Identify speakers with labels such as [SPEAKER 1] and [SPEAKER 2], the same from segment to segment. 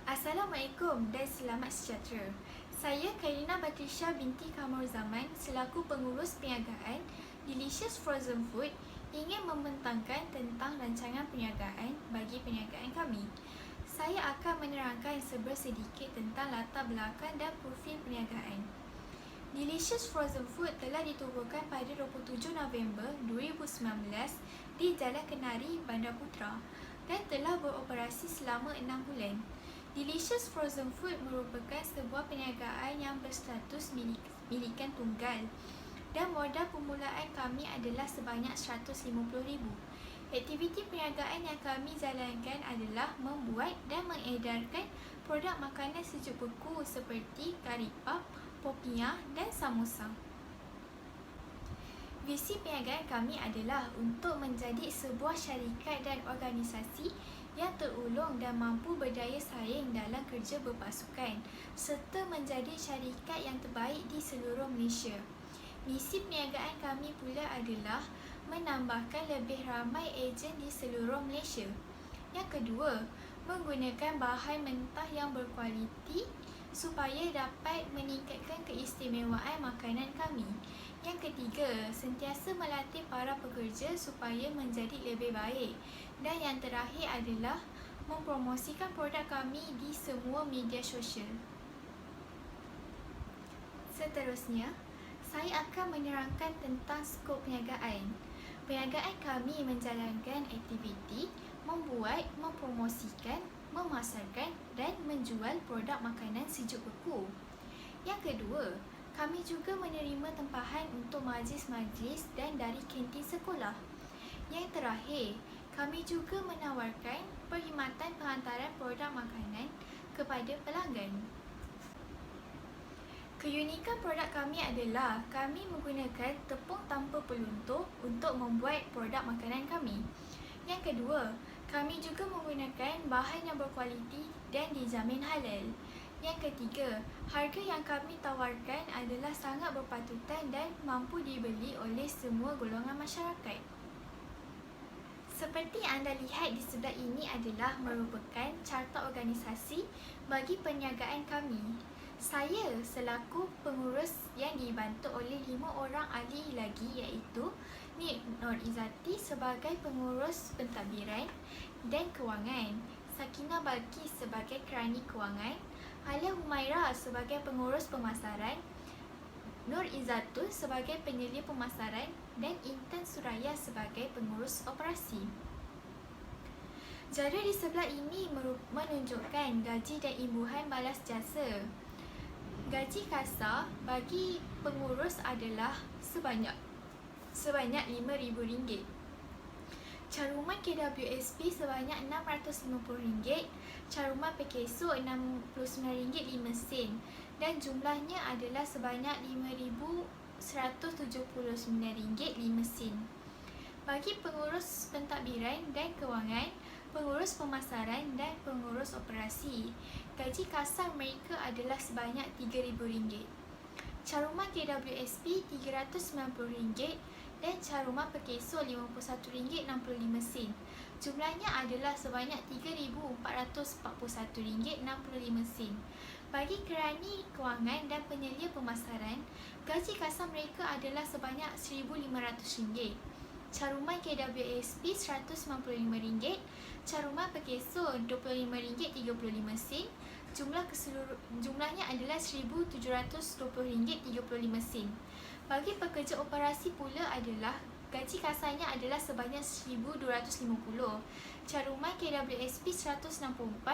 [SPEAKER 1] Assalamualaikum dan selamat sejahtera. Saya Kairina Batrisha binti Kamruzaman selaku pengurus perniagaan Delicious Frozen Food ingin membentangkan tentang rancangan perniagaan bagi perniagaan kami. Saya akan menerangkan sedikit tentang latar belakang dan profil perniagaan. Delicious Frozen Food telah ditubuhkan pada 27 November 2019 di Jalan Kenari, Bandar Putra dan telah beroperasi selama 6 bulan. Delicious Frozen Food merupakan sebuah perniagaan yang berstatus milikan tunggal dan modal permulaan kami adalah sebanyak RM150,000. Aktiviti perniagaan yang kami jalankan adalah membuat dan mengedarkan produk makanan sejuk beku seperti kari puff, popiah dan samosa. Visi perniagaan kami adalah untuk menjadi sebuah syarikat dan organisasi yang terulung dan mampu berdaya saing dalam kerja berpasukan serta menjadi syarikat yang terbaik di seluruh Malaysia. Misi perniagaan kami pula adalah menambahkan lebih ramai ejen di seluruh Malaysia. Yang kedua, menggunakan bahan mentah yang berkualiti supaya dapat meningkatkan keistimewaan makanan kami. Yang ketiga, sentiasa melatih para pekerja supaya menjadi lebih baik. Dan yang terakhir adalah mempromosikan produk kami di semua media sosial. Seterusnya, saya akan menerangkan tentang skop perniagaan. Perniagaan kami menjalankan aktiviti membuat, mempromosikan, memasarkan dan menjual produk makanan sejuk beku. Yang kedua, kami juga menerima tempahan untuk majlis-majlis dan dari kantin sekolah. Yang terakhir, kami juga menawarkan perkhidmatan penghantaran produk makanan kepada pelanggan. Keunikan produk kami adalah kami menggunakan tepung tanpa peluntur untuk membuat produk makanan kami. Yang kedua, kami juga menggunakan bahan yang berkualiti dan dijamin halal. Yang ketiga, harga yang kami tawarkan adalah sangat berpatutan dan mampu dibeli oleh semua golongan masyarakat. Seperti anda lihat di sebelah ini adalah merupakan carta organisasi bagi perniagaan kami. Saya selaku pengurus yang dibantu oleh 5 orang ahli lagi iaitu Nik Nur Izzati sebagai pengurus pentadbiran dan kewangan, Sakina Balkis sebagai kerani kewangan, Alia Humaira sebagai pengurus pemasaran, Nur Izzatul sebagai penyelia pemasaran dan Intan Suraya sebagai pengurus operasi. Jadual di sebelah ini menunjukkan gaji dan imbuhan balas jasa. Gaji kasar bagi pengurus adalah sebanyak RM5,000. Caruman KWSP sebanyak RM650, caruman PKSO RM69.05 dan jumlahnya adalah sebanyak RM5,179.05. Bagi pengurus pentadbiran dan kewangan, pengurus pemasaran dan pengurus operasi, gaji kasar mereka adalah sebanyak RM3,000. Caruman KWSP RM390 dan caruman PKSO RM51.65. Jumlahnya adalah sebanyak RM3,441.65. Bagi kerani kewangan dan penyelia pemasaran, gaji kasar mereka adalah sebanyak RM1,500. Caruman KWSP RM195, caruman PKSO RM25.35. Jumlahnya adalah RM1,720.35. Bagi pekerja operasi pula adalah gaji kasarnya adalah sebanyak RM1,250. Caruman KWSP RM164,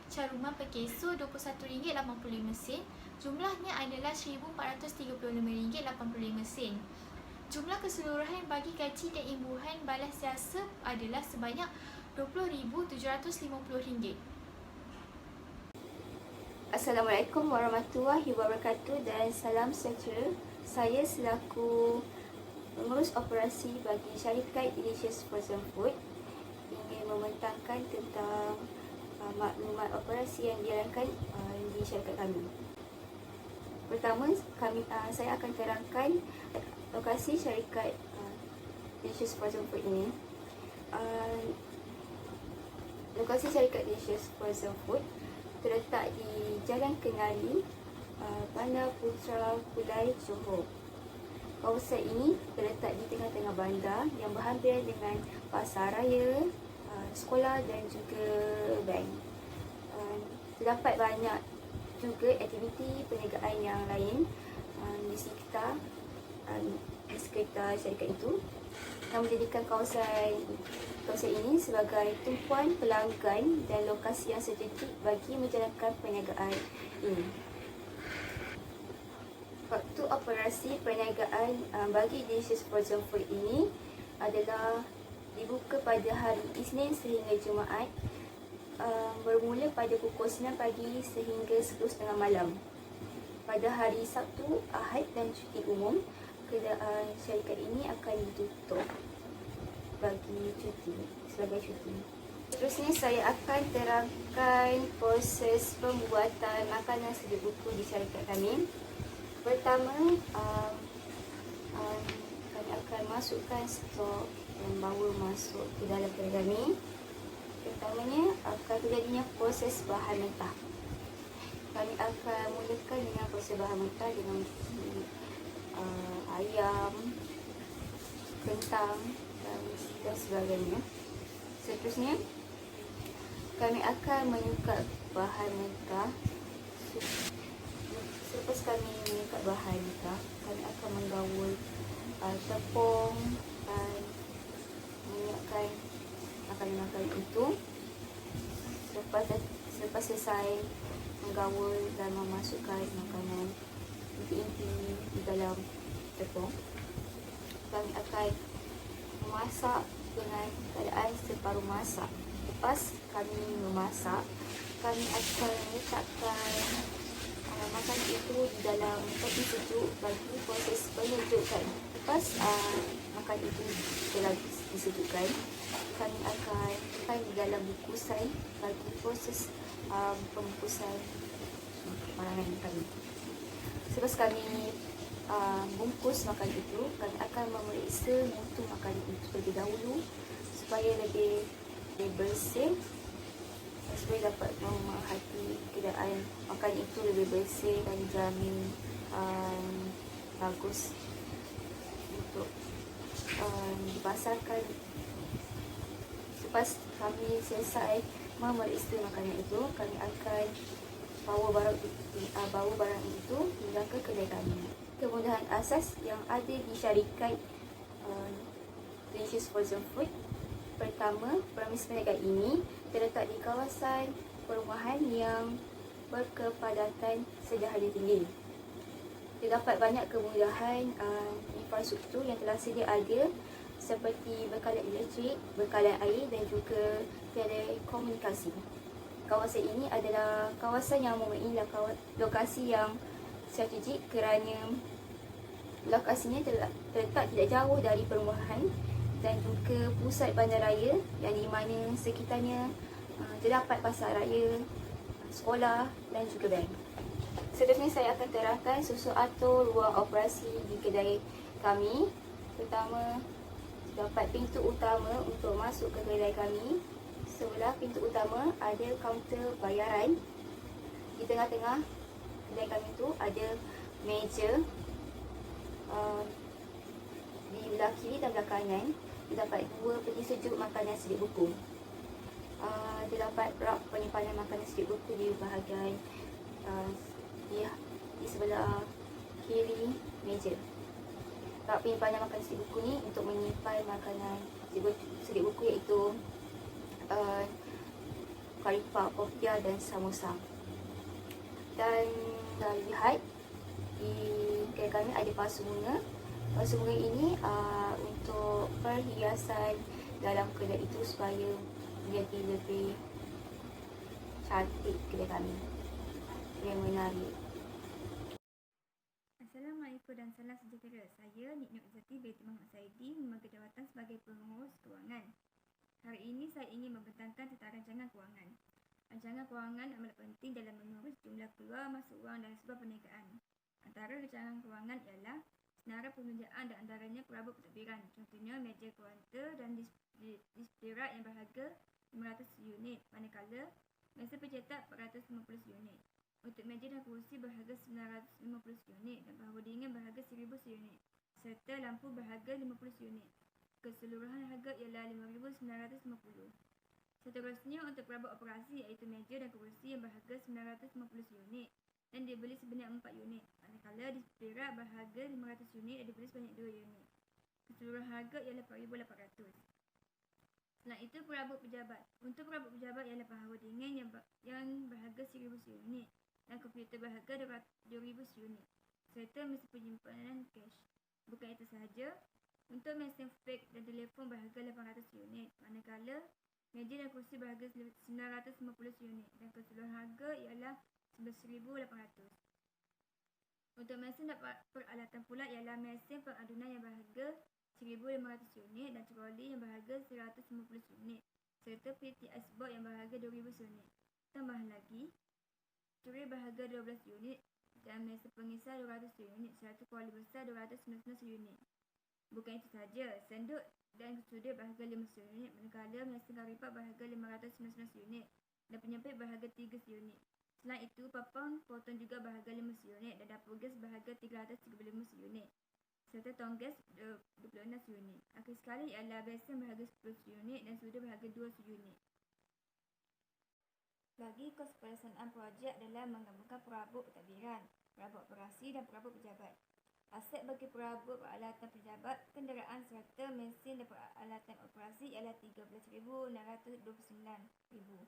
[SPEAKER 1] caruman PKSO RM21.85. Jumlahnya adalah RM1,435.85. Jumlah keseluruhan bagi gaji dan imbuhan balas jasa adalah sebanyak RM20,750.
[SPEAKER 2] Assalamualaikum warahmatullahi wabarakatuh dan salam sejahtera. Saya selaku pengurus operasi bagi syarikat Delicious Frozen Food ingin membentangkan tentang maklumat operasi yang dijalankan di syarikat kami. Pertama, saya akan terangkan lokasi syarikat Delicious Frozen Food ini. Lokasi syarikat Delicious Frozen Food terletak di Jalan Kenali, Bandar Putra Kulai, Johor. Kawasan ini terletak di tengah-tengah bandar yang berhampiran dengan pasar raya, sekolah dan juga bank. Terdapat banyak juga aktiviti perniagaan yang lain di sekitar syarikat itu yang menjadikan kawasan ini sebagai tumpuan pelanggan dan lokasi yang strategik bagi menjalankan perniagaan ini. Waktu operasi perniagaan bagi Delicious Frozen Food ini adalah dibuka pada hari Isnin sehingga Jumaat, bermula pada pukul 9 pagi sehingga 10.30 malam. Pada hari Sabtu, Ahad dan cuti umum, syarikat ini akan ditutup sebagai cuti. Terusnya saya akan terangkan proses pembuatan makanan sedia buku di syarikat kami. Pertama, kami akan masukkan stok yang baru masuk ke dalam kedai kami. Pertamanya akan terjadinya proses bahan mentah. Kami akan mulakan dengan proses bahan mentah dengan ayam, kentang dan sebagainya. Seterusnya, kami akan menyukat bahan mentah. Selepas kami menyukat bahan mentah, kami akan menggaul tepung dan menyiapkan makanan-makanan itu. Selepas selesai menggaul dan memasukkan makanan inti-inti di dalam tepung, kami akan memasak dengan keadaan separuh masak. Lepas kami memasak, kami akan letakkan makanan itu di dalam peti sejuk bagi proses penyejukan. Lepas makanan itu telah disejukkan, kami akan letakkan di dalam bungkusan bagi proses pembungkusan makanan kami. Selepas kami bungkus makanan itu, kami akan memeriksa mutu makanan itu terlebih dahulu supaya lebih bersih, supaya dapat memerhati keadaan makanan itu lebih bersih dan dijamin bagus untuk dipasarkan. Selepas kami selesai memeriksa makanan itu, kami akan bawa barang itu hingga ke kedai kami. Kemudahan asas yang ada di syarikat Delicious Frozen Food. Pertama, premis perniagaan ini terletak di kawasan perumahan yang berkepadatan sederhana tinggi. Terdapat banyak kemudahan infrastruktur yang telah sedia ada seperti bekalan elektrik, bekalan air dan juga telekomunikasi. Kawasan ini adalah kawasan yang mempunyai lokasi yang strategik kerana lokasinya terletak tidak jauh dari perumahan dan juga pusat bandaraya yang di mana sekitarnya terdapat pasar raya, sekolah dan juga bank. Seterusnya saya akan terangkan susun atur ruang operasi di kedai kami. Pertama, terdapat pintu utama untuk masuk ke kedai kami. Sebelah pintu utama ada kaunter bayaran. Di tengah-tengah kedai kami itu ada meja. Di belah kiri dan belah kanan terdapat dua peti sejuk makanan sedia buku. Terdapat rak penyimpanan makanan sedia buku di bahagian di sebelah kiri meja. Rak penyimpanan makanan sedia buku ni untuk menyimpan makanan sedia buku iaitu kari puff, popiah dan samosa. Dan lihat di kedai kami ada pasu bunga. Pasu bunga ini untuk perhiasan dalam kedai itu supaya menjadi lebih cantik kedai kami. yang menarik.
[SPEAKER 3] Assalamualaikum dan salam sejahtera. Saya Nik Nur Izzati binti Muhammad Saidi memegang jawatan sebagai pengurus kewangan. Hari ini saya ingin membentangkan tentang rancangan kewangan. Rancangan kewangan amat penting dalam mengurus jumlah keluar masuk wang dan sebab perniagaan. Antara rancangan kewangan ialah senarai pembelanjaan dan antaranya perabot pentadbiran. Contohnya meja kaunter dan display rak yang berharga 500 unit, manakala meja pencetak 450 unit. Untuk meja dan kerusi berharga 950 unit dan bahawa dingin berharga 1000 unit serta lampu berharga 50 unit. Keseluruhan harga ialah 5,950. Seterusnya untuk perabot operasi iaitu meja dan kerusi yang berharga 950 unit dan dibeli sebanyak 4 unit, manakala display rak berharga 500 unit dan dibeli sebanyak 2 unit. Keseluruhan harga ialah 4,800. Selain itu perabot pejabat. Untuk perabot pejabat ialah bahawa dingin yang berharga 1000 unit dan komputer berharga 2000 unit serta mesin penyimpanan cash. Bukan itu sahaja, untuk mesin fax dan telefon berharga 800 unit, manakala meja dan kursi berharga 950 unit dan keseluruhan harga ialah 11,800. Untuk mesin dan peralatan pula ialah mesin pengadunan yang berharga 1,500 unit dan troli yang berharga 150 unit serta PTS board yang berharga 2000 unit. Tambah lagi, tray berharga 12 unit dan mesin pengisar 200 unit serta kuali besar 299 unit. Bukan itu sahaja, senduk dan sudut berharga 500 unit, manakala mesin karipat berharga 599 unit dan penyempit berharga 3 unit. Selain itu, papan potong juga berharga 5 unit dan dapur gas berharga 335 unit serta tong gas 26 unit. Akhir sekali ialah besen berharga 10 unit dan sudu berharga 2 unit. Bagi kos pelaksanaan projek adalah menggabungkan perabot pentadbiran, perabot operasi dan perabot pejabat. Aset bagi perabot peralatan pejabat, kenderaan serta mesin dan peralatan operasi ialah 13,629,000.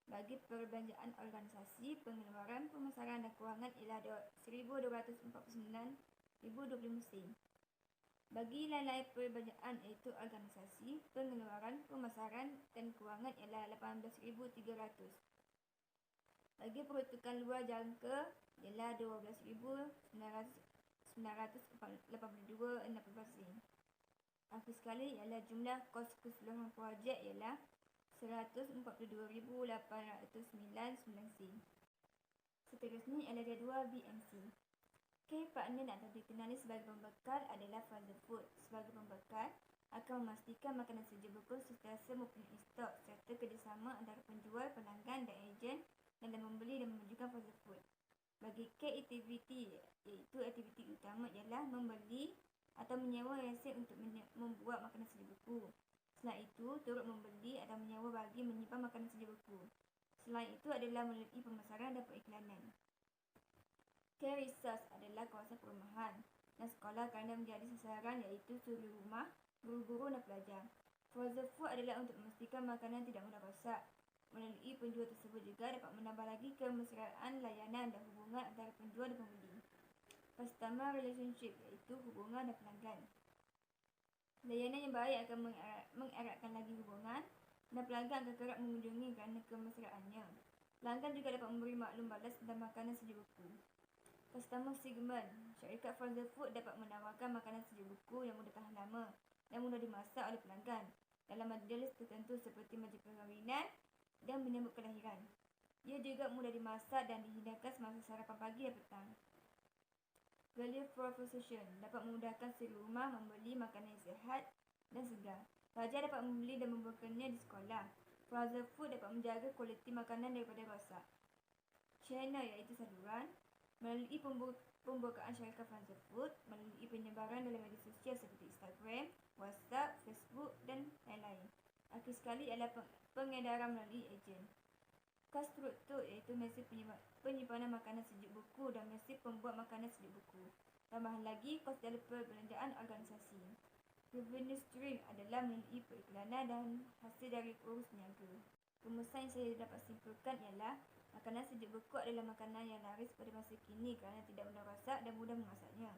[SPEAKER 3] Bagi perbelanjaan organisasi, pengeluaran, pemasaran dan kewangan ialah 1,249,025 sen. Bagi lain-lain perbelanjaan iaitu organisasi, pengeluaran, pemasaran dan kewangan ialah 18,300. Bagi peruntukan luar jangka ialah 12,982,60 sen. Akhir sekali ialah jumlah kos keseluruhan projek ialah 142,809 sen. Seterusnya ialah jadual BMC. Partner yang dapat dikenali sebagai pembekal adalah Frozen Food. Sebagai pembekal, akan memastikan makanan sedia beku sentiasa mempunyai stok serta kerjasama antara penjual, pelanggan dan ejen dalam membeli dan menunjukkan Frozen Food. Bagi aktiviti, iaitu aktiviti utama ialah membeli atau menyewa resin untuk membuat makanan sedia beku. Selain itu, turut membeli atau menyewa bagi menyimpan makanan sedia beku. Selain itu adalah melalui pemasaran dan periklanan. Care Resource adalah kawasan perumahan dan sekolah kerana menjadi sasaran iaitu suri rumah, guru-guru dan pelajar. Frozen Food adalah untuk memastikan makanan tidak mudah rosak. Melalui penjual tersebut juga dapat menambah lagi kemesraan layanan dan hubungan antara penjual dan pembeli. Customer relationship iaitu hubungan dan pelanggan. Layanan yang baik akan mengeratkan lagi hubungan dan pelanggan akan kerap mengunjungi kerana kemesraannya. Pelanggan juga dapat memberi maklum balas tentang makanan sedia beku. Customer segment. Syarikat Frozen Food dapat menawarkan makanan sedia beku yang mudah tahan lama dan mudah dimasak oleh pelanggan dalam majlis tertentu seperti majlis perkahwinan dan menyambut kelahiran. Ia juga mudah dimasak dan dihidangkan semasa sarapan pagi dan petang. Value proposition dapat memudahkan suri rumah membeli makanan yang sihat dan segar. Pelajar dapat membeli dan membawakannya di sekolah. Frozen Food dapat menjaga kualiti makanan daripada rosak. Channel iaitu saluran. Melalui pembukaan syarikat Frozen Food, melalui penyebaran dalam media sosial seperti Instagram, WhatsApp, Facebook dan lain-lain. Akhir sekali ialah pengedaran melalui ejen. Kos struktur iaitu mesin penyimpanan makanan sejuk beku dan mesin pembuat makanan sejuk beku. Tambahan lagi kos dalam perbelanjaan organisasi. Revenue stream adalah melalui periklanan dan hasil dari urus niaga. Rumusan yang saya dapat simpulkan ialah makanan sejuk beku adalah makanan yang laris pada masa kini kerana tidak mudah rosak dan mudah memasaknya.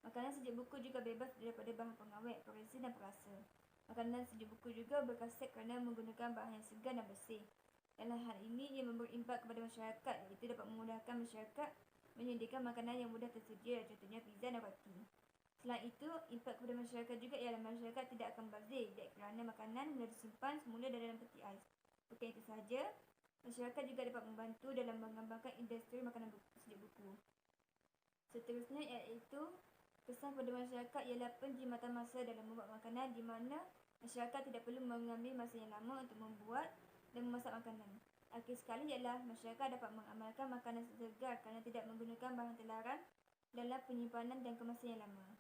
[SPEAKER 3] Makanan sejuk beku juga bebas daripada bahan pengawet, resin dan perasa. Makanan sejuk beku juga berkhasiat kerana menggunakan bahan yang segar dan bersih. Dalam hal ini, ia memberi impak kepada masyarakat, iaitu dapat memudahkan masyarakat menyediakan makanan yang mudah tersedia, contohnya pizza dan roti. Selain itu, impak kepada masyarakat juga ialah masyarakat tidak akan bazir kerana makanan mudah disimpan semula dalam peti ais. Bukan itu sahaja, masyarakat juga dapat membantu dalam mengembangkan industri makanan sedia buku. Seterusnya iaitu pesan kepada masyarakat ialah penjimatan masa dalam membuat makanan, di mana masyarakat tidak perlu mengambil masa yang lama untuk membuat dan memasak makanan. Akhir sekali ialah masyarakat dapat mengamalkan makanan segar kerana tidak menggunakan bahan terlarang dalam penyimpanan dan kemasan yang lama.